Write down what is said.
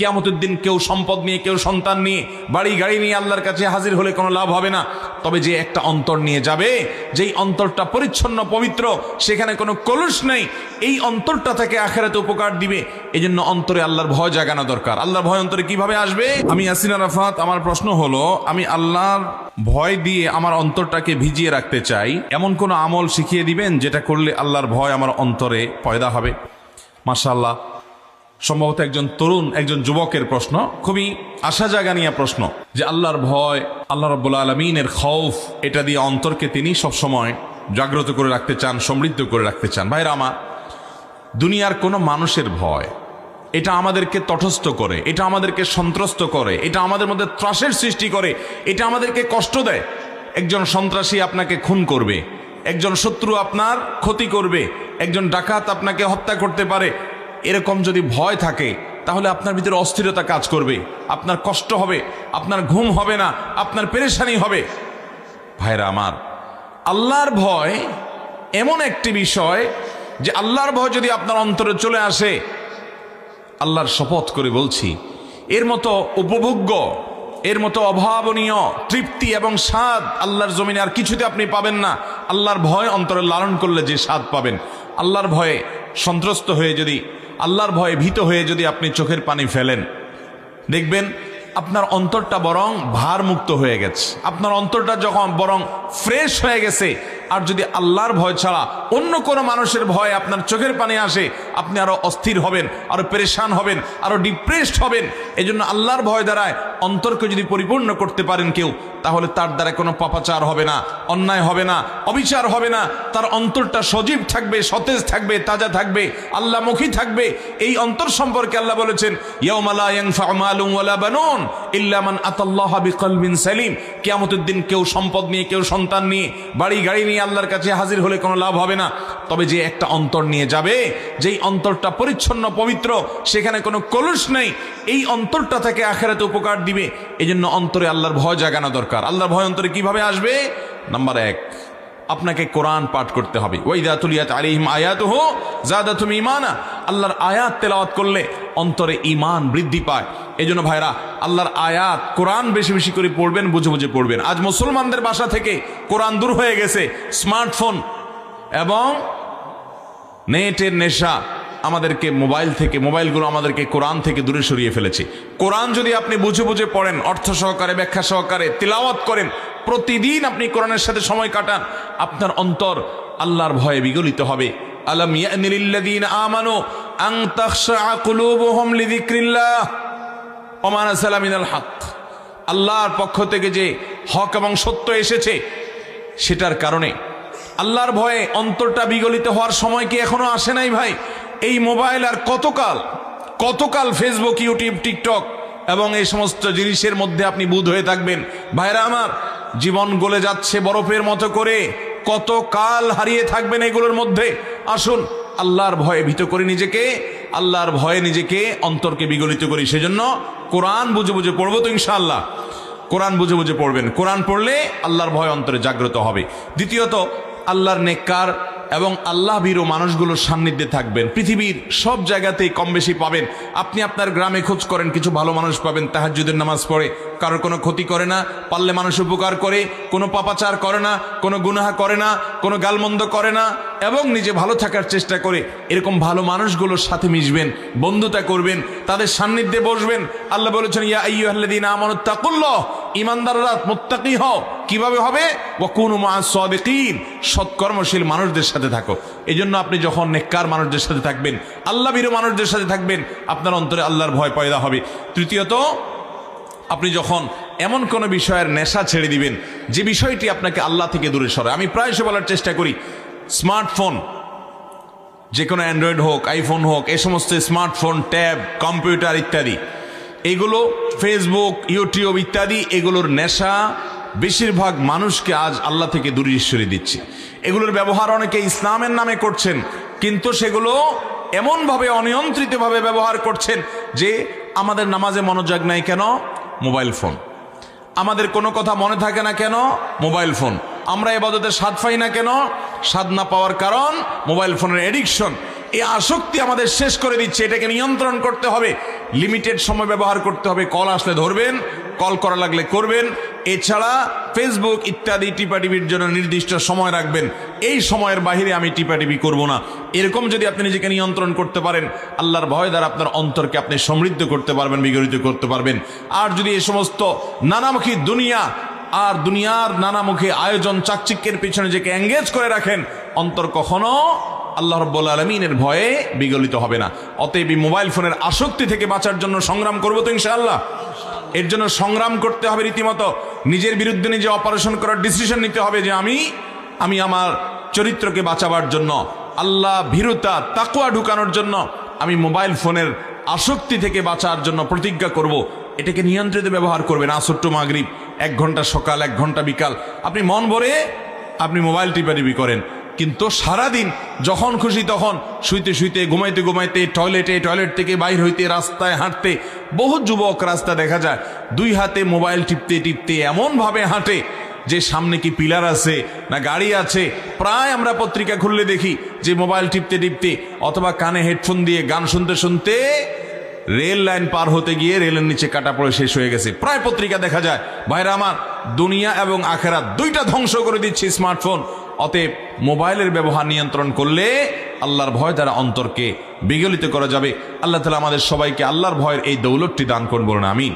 কিয়ামতের দিন কেউ সম্পদ নিয়ে, কেউ সন্তান নিয়ে, বাড়ি গাড়ি নিয়ে আল্লাহর কাছে হাজির হলে কোনো লাভ হবে না। তবে যে একটা অন্তর নিয়ে যাবে, যেই অন্তরটা পরিচ্ছন্ন পবিত্র, সেখানে কোনো কলুষ নেই, এই অন্তরটা থেকে আখিরাতে উপকার দিবে। এই জন্য অন্তরে আল্লাহর ভয় জাগানো দরকার। আল্লাহর ভয় অন্তরে কিভাবে আসবে? আমি ইয়াসিন আরাফাত, আমার প্রশ্ন হলো, আমি আল্লাহর ভয় দিয়ে আমার অন্তরটাকে ভিজিয়ে রাখতে চাই, এমন কোনো আমল শিখিয়ে দিবেন যেটা করলে আল্লাহর ভয় আমার অন্তরে পয়দা হবে? মাশাআল্লাহ, সম্ভবত একজন তরুণ, একজন যুবকের প্রশ্ন, খুবই আশা জাগানিয়া প্রশ্ন, যে আল্লাহর ভয়, আল্লাহ রাব্বুল আলামিনের খৌফ, এটা দিয়ে অন্তরকে তিনি সবসময় জাগ্রত করে রাখতে চান, সমৃদ্ধ করে রাখতে চান। ভাইরা আমার, দুনিয়ার কোনো মানুষের ভয়, এটা আমাদেরকে তটস্থ করে, এটা আমাদেরকে সন্ত্রস্ত করে, এটা আমাদের মধ্যে ত্রাসের সৃষ্টি করে, এটা আমাদেরকে কষ্ট দেয়। একজন সন্ত্রাসী আপনাকে খুন করবে, একজন শত্রু আপনার ক্ষতি করবে, একজন ডাকাত আপনাকে হত্যা করতে পারে। এরকম যদি ভয় থাকে, তাহলে আপনার ভিতরে অস্থিরতা কাজ করবে, আপনার কষ্ট হবে, আপনার ঘুম হবে না, আপনার পেরেশানি হবে। ভাইরা আমার, আল্লাহর ভয় এমন একটি বিষয় যে আল্লাহর ভয় যদি আপনার অন্তরে চলে আসে, আল্লাহর শপথ করে বলছি, এর মতো উপভোগ্য, এর মতো অভাবনীয় তৃপ্তি এবং স্বাদ আল্লাহর জমিনে আর কিছুতে আপনি পাবেন না। আল্লাহর ভয় অন্তরে লালন করলে যে স্বাদ পাবেন, আল্লাহর ভয়ে সন্ত্রস্ত হয়ে যদি, আল্লাহর ভয়ে ভীত হয়ে যদি আপনি চোখের পানি ফেলেন, দেখবেন আপনার অন্তরটা বরং ভারমুক্ত হয়ে গেছে, আপনার অন্তরটা যখন বরং ফ্রেশ হয়ে গেছে। আর যদি আল্লাহর ভয় ছাড়া অন্য কোনো মানুষের ভয় আপনার চোখের পানি আসে, আপনি আরো অস্থির হবেন, আরো পেরেশান হবেন, আরো ডিপ্রেসড হবেন। এই জন্য আল্লাহর ভয় দ্বারায় অন্তরকে যদি পরিপূর্ণ করতে পারেন কেউ, তাহলে তার দ্বারা কোনো পাপাচার হবে না, অন্যায় হবে না, অবিচার হবে না। তার অন্তরটা সজীব থাকবে, সতেজ থাকবে, তাজা থাকবে, আল্লাহমুখী থাকবে। এই অন্তর সম্পর্কে আল্লাহ বলেছেন, ইয়াউমা লা ইয়ানফাউ মালুন ওয়ালা বানুন ইল্লা মান আতাল্লাহা বিকলবিন সালিম। কিয়ামতের দিন কেউ সম্পদ নিয়ে, কেউ সন্তান নিয়ে, বাড়ি গাড়ি নিয়ে আল্লাহর কাছে হাজির হলে কোনো লাভ হবে না। তবে যে একটা অন্তর নিয়ে যাবে, যেই অন্তরটা পরিচ্ছন্ন পবিত্র, সেখানে কোনো কলুষ নেই, এই অন্তরটা থেকে আখিরাতে উপকার দিবে। এই জন্য অন্তরে আল্লাহর ভয় জাগানো দরকার। আল্লাহর ভয় অন্তরে কিভাবে আসবে? নাম্বার 1, আপনাকে কোরআন পাঠ করতে হবে। ওয়াইদা তুলিয়াত আলাইহিম আয়াতুহু যাদাতুহুম ঈমানা। আল্লাহর আয়াত তেলাওয়াত করলে অন্তরে ঈমান বৃদ্ধি পায়। এজন্য ভাইরা, আল্লাহর আয়াত, কোরআন বেশি বেশি করে পড়বেন, বুঝে বুঝে পড়বেন। আজ মুসলমানদের বাসা থেকে কোরআন দূর হয়ে গেছে। স্মার্টফোন এবং নেটের নেশা আমাদেরকে মোবাইলগুলো আমাদেরকে কোরআন থেকে দূরে সরিয়ে ফেলেছে। কোরআন যদি আপনি বুঝে বুঝে পড়েন, অর্থ সহকারে, ব্যাখ্যা সহকারে তিলাওয়াত করেন, প্রতিদিন আপনি কোরআনের সাথে সময় কাটান, আপনার অন্তর আল্লাহর ভয়ে বিগলিত হবে। আলাম ইয়ানি লিল্লাযীনা আমানু আন তাখশা কুলুবুহুম লিযিকরিল্লাহ ওয়া মা নাযালা মিনাল হক। আল্লাহর পক্ষ থেকে যে হক এবং সত্য এসেছে, সেটার কারণে আল্লাহর ভয়ে অন্তরটা বিগলিত হওয়ার সময় কি এখনো আসে নাই ভাই? এই মোবাইল আর কতকাল ফেসবুক, ইউটিউব, টিকটক এবং এই সমস্ত জিনিসের মধ্যে আপনি বুঁদ হয়ে থাকবেন? ভাইরা আমার, জীবন গলে যাচ্ছে বরফের মতো করে, কতকাল হারিয়ে থাকবেন এগুলোর মধ্যে? আসুন আল্লাহর ভয়ে ভীত করি নিজেকে, আল্লাহর ভয়ে নিজেকে, অন্তরকে বিগলিত করি। সেজন্য কোরআন বুঝে বুঝে পড়বো তো ইনশাআল্লাহ। কোরআন বুঝে বুঝে পড়বেন। কোরআন পড়লে আল্লাহর ভয় অন্তরে জাগ্রত হবে। দ্বিতীয়ত, আল্লাহর নেককার এবং আল্লাহ ভীরু মানুষগুলোর সান্নিধ্যে থাকবেন। পৃথিবীর সব জায়গাতেই কম বেশি পাবেন। আপনি আপনার গ্রামে খোঁজ করেন, কিছু ভালো মানুষ পাবেন, তাহাজ্জুদের নামাজ পড়ে, কারোর কোনো ক্ষতি করে না, পারলে মানুষ উপকার করে, কোনো পাপাচার করে না, কোনো গুনাহ করে না, কোনো গালমন্দ করে না, এবং নিজে ভালো থাকার চেষ্টা করে। এরকম ভালো মানুষগুলোর সাথে মিশবেন, বন্ধুতা করবেন, তাদের সান্নিধ্যে বসবেন। আল্লাহ বলেছেন, ইয়া আইয়ুহাল্লাযীনা আমানুত্তাকুল্লাহ, ঈমানদাররা মুত্তাকি হও। কিভাবে হবে? ওয়া কুনু মা'আস সাদিকিন, সৎকর্মশীল মানুষদের সাথে থাকো। এই জন্য আপনি যখন নেককার মানুষদের সাথে থাকবেন, আল্লাহ ভীরু মানুষদের সাথে থাকবেন, আপনার অন্তরে আল্লাহর ভয় পয়দা হবে। তৃতীয়ত, আপনি যখন এমন কোনো বিষয়ের নেশা ছেড়ে দিবেন, যে বিষয়টি আপনাকে আল্লাহ থেকে দূরে সরায়। আমি প্রায়শই বলার চেষ্টা করি, স্মার্টফোন, যে কোনো অ্যান্ড্রয়েড হোক, আইফোন হোক, এই সমস্ত স্মার্টফোন, ট্যাব, কম্পিউটার ইত্যাদি, এগুলো, ফেসবুক, ইউটিউব ইত্যাদি, এগুলোর নেশা বেশিরভাগ মানুষকে আজ আল্লাহ থেকে দূরে সরিয়ে দিচ্ছে। এগুলোর ব্যবহার অনেকে ইসলামের নামে করছেন, কিন্তু সেগুলো এমনভাবে অনিয়ন্ত্রিতভাবে ব্যবহার করছেন যে আমাদের নামাজে মনোযোগ নাই কেন? Mobile phone. আমাদের কোনো কথা মনে থাকে না কেন? Mobile phone. আমরা ইবাদতে স্বাদ পাই না কেন? স্বাদ না পাওয়ার কারণ মোবাইল ফোনের এডিকশন। এই আসক্তি আমাদের শেষ করে দিচ্ছে। এটাকে নিয়ন্ত্রণ করতে হবে, লিমিটেড সময় ব্যবহার করতে হবে। কল আসলে ধরবেন, কল করা লাগলে করবেন। এছাড়া ফেসবুক ইত্যাদি টিপাটিপির জন্য নির্দিষ্ট সময় রাখবেন, এই সময়ের বাহিরে আমি টিপাটিপি করব না। এরকম যদি আপনি নিজেকে নিয়ন্ত্রণ করতে পারেন, আল্লাহর ভয় দ্বারা আপনার অন্তরকে আপনি সমৃদ্ধ করতে পারবেন, বিগলিত করতে পারবেন। আর যদি এই সমস্ত নানামুখী দুনিয়া আর দুনিয়ার নানামুখী আয়োজন চাকচিক্যের পিছনে নিজেকে এঙ্গেজ করে রাখেন, অন্তর কখনো আল্লাহ রাব্বুল আলামিনের ভয়ে বিগলিত হবে না। অতএব এই মোবাইল ফোনের আসক্তি থেকে বাঁচার জন্য সংগ্রাম করবো তো ইনশাআল্লাহ। এর জন্য সংগ্রাম করতে হবে রীতিমতো। নিজের বিরুদ্ধে নিজে অপারেশন করার ডিসিশন নিতে হবে যে আমি আমার চরিত্রকে বাঁচাবার জন্য, আল্লাহ ভীরুতা তাকওয়া ঢুকানোর জন্য আমি মোবাইল ফোনের আসক্তি থেকে বাঁচার জন্য প্রতিজ্ঞা করব। এটাকে নিয়ন্ত্রিত ব্যবহার করবেন। আসর টু মাগরিব 1 ঘন্টা সকাল, 1 ঘন্টা বিকাল, আপনি মন ভরে আপনি মোবাইল টিপাটিপি করেন। কিন্তু সারাদিন যখন খুশি তখন শুইতে শুইতে, ঘুমাইতে ঘুমাইতে, টয়লেট থেকে বাইর হইতে, রাস্তায় হাঁটতে, বহু যুবক রাস্তা দেখা যায় 2 হাতে মোবাইল টিপতে টিপতে এমনভাবে হাঁটে যে সামনে কি পিলার আছে না গাড়ি আছে। প্রায় আমরা পত্রিকা খুললে দেখি যে মোবাইল টিপতে টিপতে অথবা কানে হেডফোন দিয়ে গান শুনতে শুনতে রেল লাইন পার হতে গিয়ে রেলের নিচে কাটা পড়ে শেষ হয়ে গেছে। প্রায় পত্রিকা দেখা যায়। ভাইরা আমার, দুনিয়া এবং আখেরাত দুইটা ধ্বংস করে দিচ্ছে স্মার্টফোন। অতএব মোবাইলের ব্যবহার নিয়ন্ত্রণ করলে আল্লাহর ভয় দ্বারা অন্তরকে বিগলিত করা যাবে। আল্লাহ তাআলা আমাদের সবাইকে আল্লাহর ভয়ের এই দৌলতটি দান করুন, বলুন আমিন।